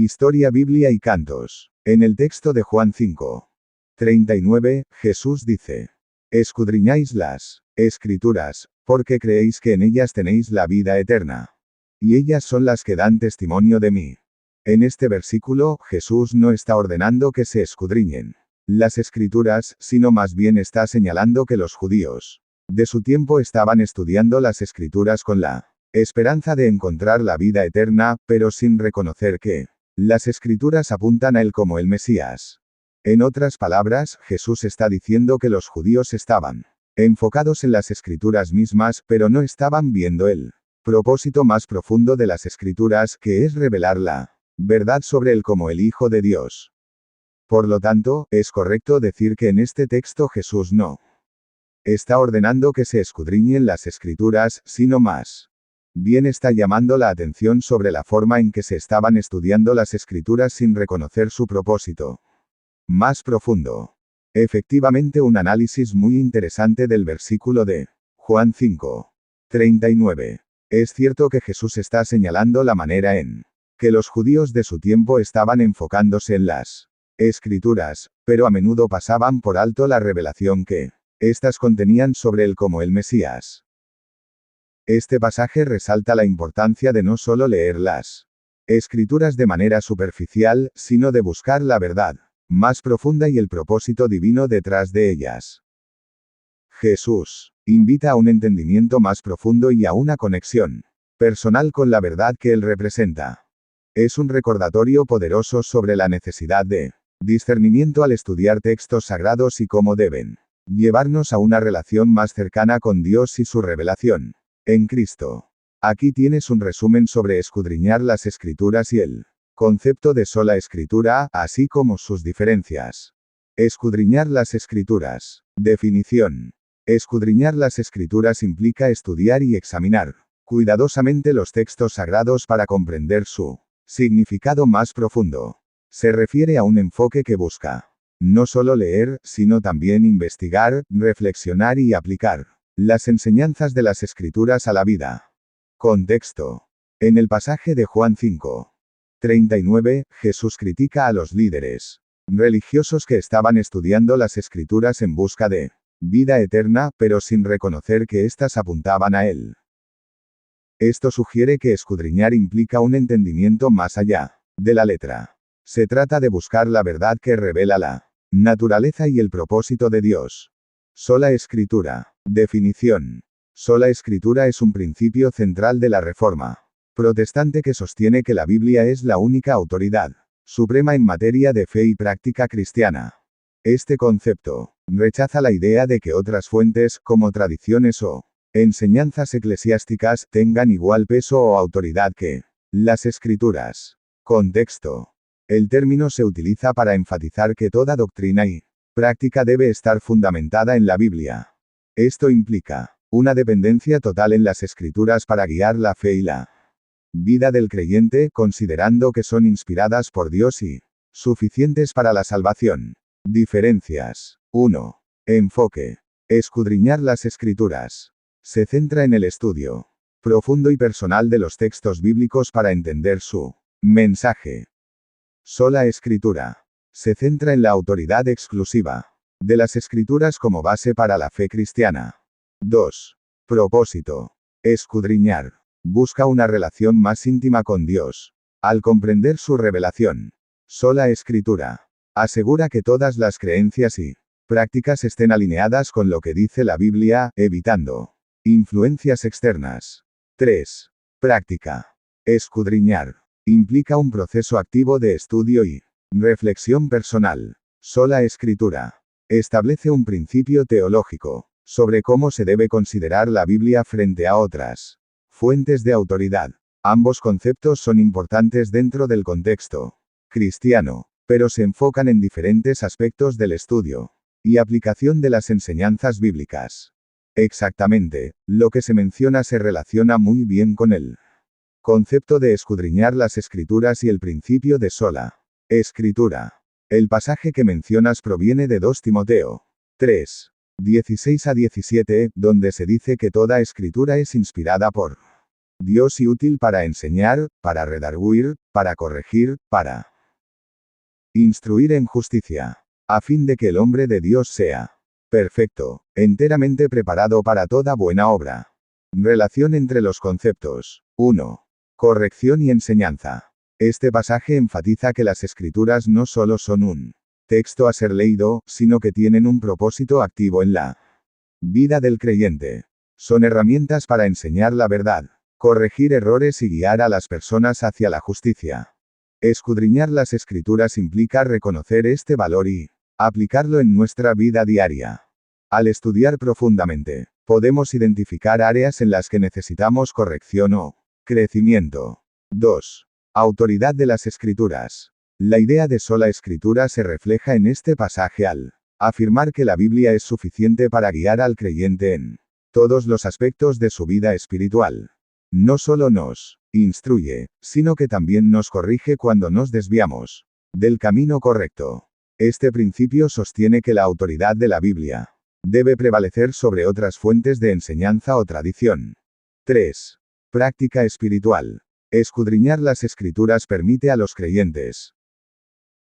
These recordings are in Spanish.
Historia, Biblia y cantos. En el texto de Juan 5:39, Jesús dice: Escudriñáis las Escrituras, porque creéis que en ellas tenéis la vida eterna. Y ellas son las que dan testimonio de mí. En este versículo, Jesús no está ordenando que se escudriñen las Escrituras, sino más bien está señalando que los judíos de su tiempo estaban estudiando las Escrituras con la esperanza de encontrar la vida eterna, pero sin reconocer que las Escrituras apuntan a él como el Mesías. En otras palabras, Jesús está diciendo que los judíos estaban enfocados en las Escrituras mismas, pero no estaban viendo el propósito más profundo de las Escrituras, que es revelar la verdad sobre él como el Hijo de Dios. Por lo tanto, es correcto decir que en este texto Jesús no está ordenando que se escudriñen las Escrituras, sino más bien está llamando la atención sobre la forma en que se estaban estudiando las Escrituras sin reconocer su propósito más profundo. Efectivamente, un análisis muy interesante del versículo de Juan 5:39. Es cierto que Jesús está señalando la manera en que los judíos de su tiempo estaban enfocándose en las Escrituras, pero a menudo pasaban por alto la revelación que éstas contenían sobre él como el Mesías. Este pasaje resalta la importancia de no solo leer las Escrituras de manera superficial, sino de buscar la verdad más profunda y el propósito divino detrás de ellas. Jesús invita a un entendimiento más profundo y a una conexión personal con la verdad que él representa. Es un recordatorio poderoso sobre la necesidad de discernimiento al estudiar textos sagrados y cómo deben llevarnos a una relación más cercana con Dios y su revelación en Cristo. Aquí tienes un resumen sobre escudriñar las Escrituras y el concepto de sola Escritura, así como sus diferencias. Escudriñar las Escrituras. Definición. Escudriñar las Escrituras implica estudiar y examinar cuidadosamente los textos sagrados para comprender su significado más profundo. Se refiere a un enfoque que busca no solo leer, sino también investigar, reflexionar y aplicar las enseñanzas de las Escrituras a la vida. Contexto. En el pasaje de Juan 5:39, Jesús critica a los líderes religiosos que estaban estudiando las Escrituras en busca de vida eterna, pero sin reconocer que éstas apuntaban a él. Esto sugiere que escudriñar implica un entendimiento más allá de la letra. Se trata de buscar la verdad que revela la naturaleza y el propósito de Dios. Sola Escritura. Definición. Sola Escritura es un principio central de la Reforma protestante que sostiene que la Biblia es la única autoridad suprema en materia de fe y práctica cristiana. Este concepto rechaza la idea de que otras fuentes, como tradiciones o enseñanzas eclesiásticas, tengan igual peso o autoridad que las Escrituras. Contexto. El término se utiliza para enfatizar que toda doctrina y práctica debe estar fundamentada en la Biblia. Esto implica una dependencia total en las Escrituras para guiar la fe y la vida del creyente, considerando que son inspiradas por Dios y suficientes para la salvación. Diferencias. 1. Enfoque. Escudriñar las Escrituras. Se centra en el estudio profundo y personal de los textos bíblicos para entender su mensaje. Sola Escritura. Se centra en la autoridad exclusiva de las Escrituras como base para la fe cristiana. 2. Propósito. Escudriñar. Busca una relación más íntima con Dios. Al comprender su revelación. Sola Escritura. Asegura que todas las creencias y prácticas estén alineadas con lo que dice la Biblia, evitando influencias externas. 3. Práctica. Escudriñar. Implica un proceso activo de estudio y reflexión personal. Sola Escritura. Establece un principio teológico sobre cómo se debe considerar la Biblia frente a otras fuentes de autoridad. Ambos conceptos son importantes dentro del contexto cristiano, pero se enfocan en diferentes aspectos del estudio y aplicación de las enseñanzas bíblicas. Exactamente, lo que se menciona se relaciona muy bien con el concepto de escudriñar las Escrituras y el principio de sola Escritura. El pasaje que mencionas proviene de 2 Timoteo 3:16-17, donde se dice que toda Escritura es inspirada por Dios y útil para enseñar, para redarguir, para corregir, para instruir en justicia, a fin de que el hombre de Dios sea perfecto, enteramente preparado para toda buena obra. Relación entre los conceptos. 1. Corrección y enseñanza. Este pasaje enfatiza que las escrituras no solo son un texto a ser leído, sino que tienen un propósito activo en la vida del creyente. Son herramientas para enseñar la verdad, corregir errores y guiar a las personas hacia la justicia. Escudriñar las escrituras implica reconocer este valor y aplicarlo en nuestra vida diaria. Al estudiar profundamente, podemos identificar áreas en las que necesitamos corrección o crecimiento. 2. Autoridad de las escrituras. La idea de sola escritura se refleja en este pasaje al afirmar que la Biblia es suficiente para guiar al creyente en todos los aspectos de su vida espiritual. No solo nos instruye, sino que también nos corrige cuando nos desviamos del camino correcto. Este principio sostiene que la autoridad de la Biblia debe prevalecer sobre otras fuentes de enseñanza o tradición. 3. Práctica espiritual. Escudriñar las escrituras permite a los creyentes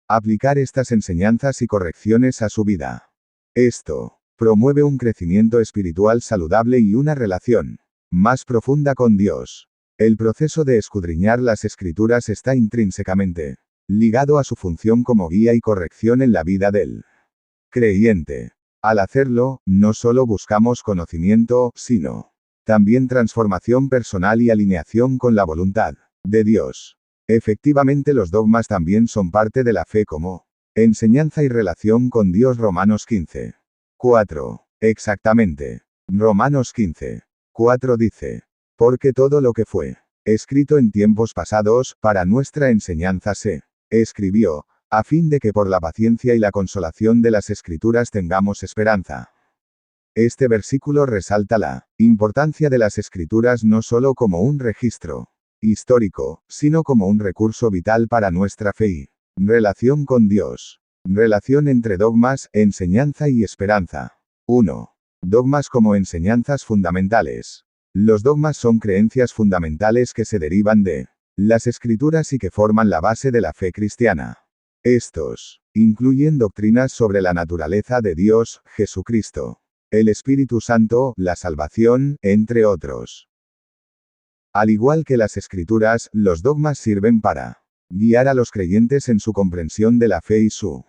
aplicar estas enseñanzas y correcciones a su vida. Esto promueve un crecimiento espiritual saludable y una relación más profunda con Dios. El proceso de escudriñar las escrituras está intrínsecamente ligado a su función como guía y corrección en la vida del creyente. Al hacerlo, no solo buscamos conocimiento, sino también transformación personal y alineación con la voluntad de Dios. Efectivamente, los dogmas también son parte de la fe como enseñanza y relación con Dios. Romanos 15. 4. Exactamente. Romanos 15. 4 dice: porque todo lo que fue escrito en tiempos pasados, para nuestra enseñanza se escribió, a fin de que por la paciencia y la consolación de las escrituras tengamos esperanza. Este versículo resalta la importancia de las escrituras no solo como un registro histórico, sino como un recurso vital para nuestra fe y relación con Dios. Relación entre dogmas, enseñanza y esperanza. 1. Dogmas como enseñanzas fundamentales. Los dogmas son creencias fundamentales que se derivan de las escrituras y que forman la base de la fe cristiana. Estos incluyen doctrinas sobre la naturaleza de Dios, Jesucristo, el Espíritu Santo, la salvación, entre otros. Al igual que las escrituras, los dogmas sirven para guiar a los creyentes en su comprensión de la fe y su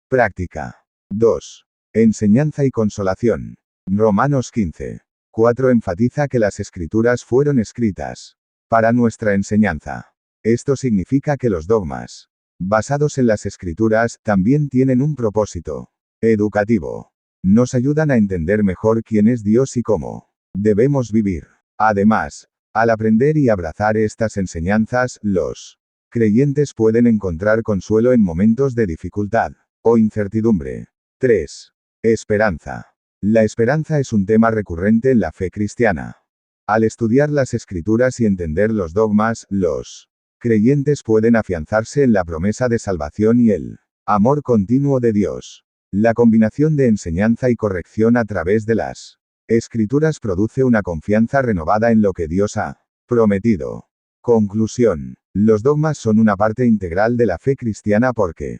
práctica. 2. Enseñanza y consolación. Romanos 15. 4 enfatiza que las escrituras fueron escritas para nuestra enseñanza. Esto significa que los dogmas basados en las escrituras también tienen un propósito educativo. Nos ayudan a entender mejor quién es Dios y cómo debemos vivir. Además, al aprender y abrazar estas enseñanzas, los creyentes pueden encontrar consuelo en momentos de dificultad o incertidumbre. 3. Esperanza. La esperanza es un tema recurrente en la fe cristiana. Al estudiar las escrituras y entender los dogmas, los creyentes pueden afianzarse en la promesa de salvación y el amor continuo de Dios. La combinación de enseñanza y corrección a través de las escrituras produce una confianza renovada en lo que Dios ha prometido. Conclusión. Los dogmas son una parte integral de la fe cristiana porque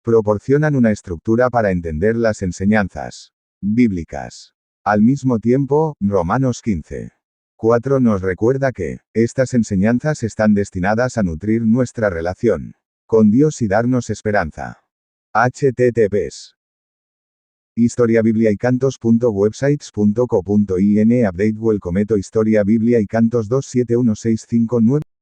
proporcionan una estructura para entender las enseñanzas bíblicas. Al mismo tiempo, Romanos 15. 4 nos recuerda que estas enseñanzas están destinadas a nutrir nuestra relación con Dios y darnos esperanza. https historiabibliaycantos.websites.co.in Update Welcome to Historia Biblia y Cantos 271659